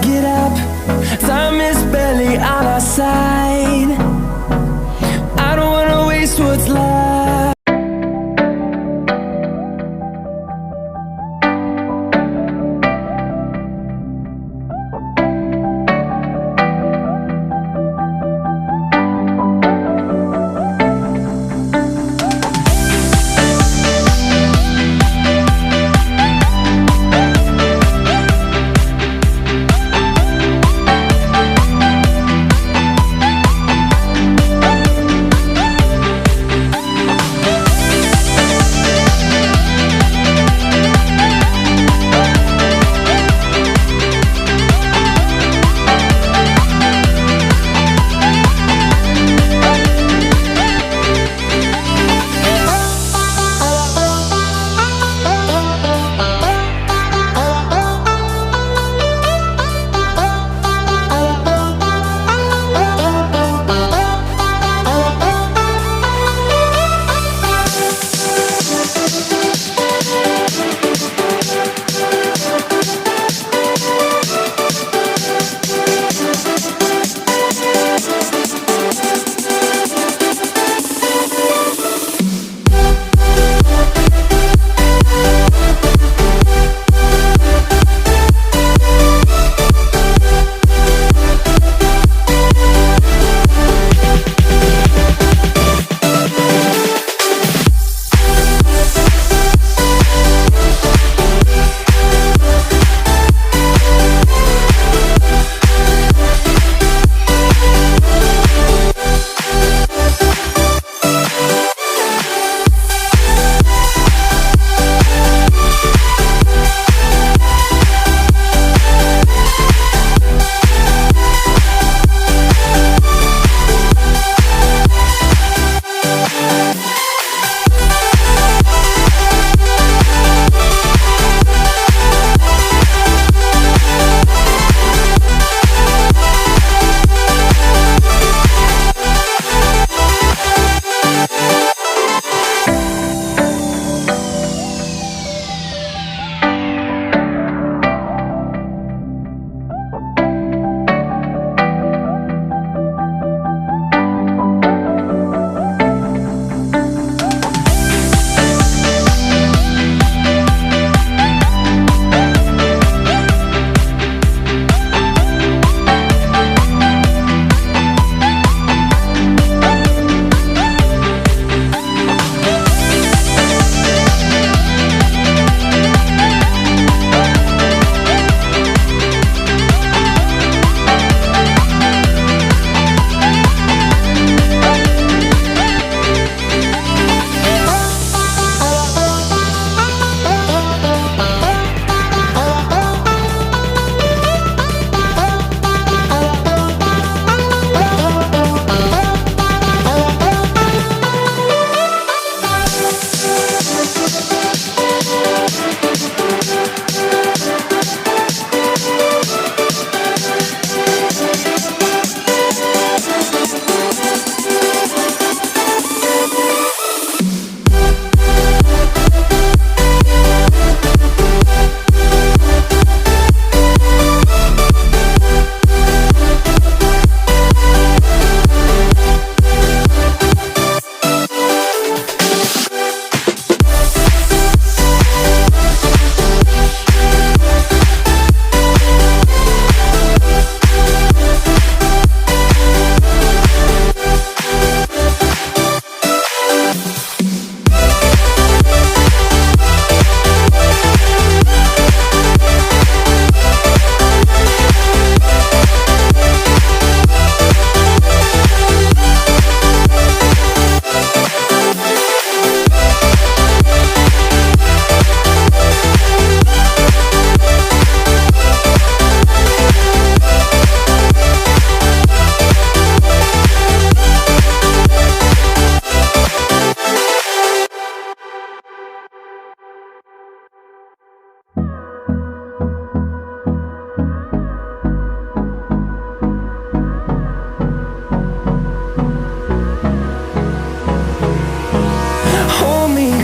get up. Time is barely on our side. I don't wanna waste what's left.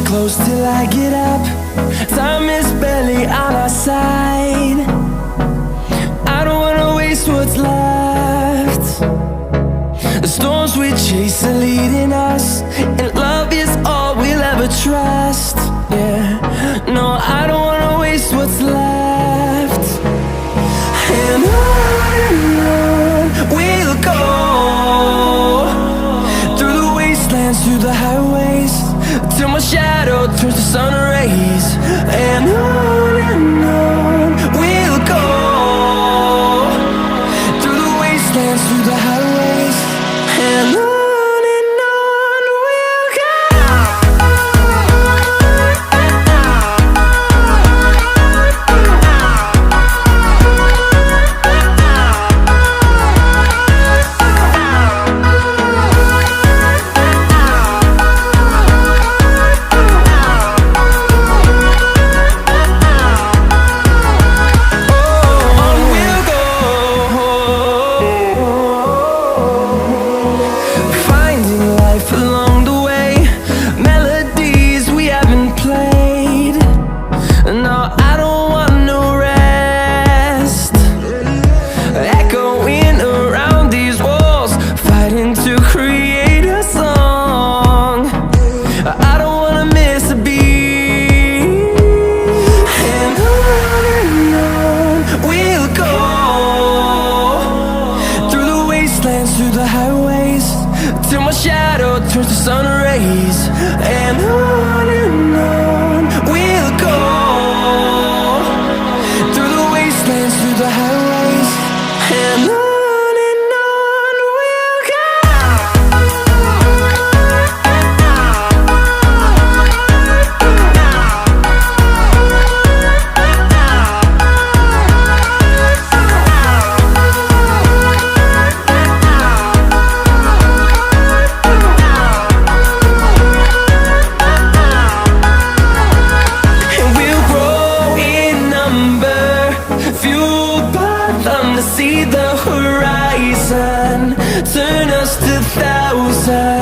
close till I get up. Time is barely on our side. I don't wanna storms we chase are leading us, and love is all we'll ever trust. Yeah, no, I don't wanna waste what's left. And on we'll go, through the wastelands, through the highways, till my shadow turns to sun rays. And on we'll go, through the wastelands, through the highways, and on we'll go. Through the highways, till my shadow turns to sun rays. And on we'll go, through the wastelands, through the highways, and on we'll go. See the horizon, turn us to thousands.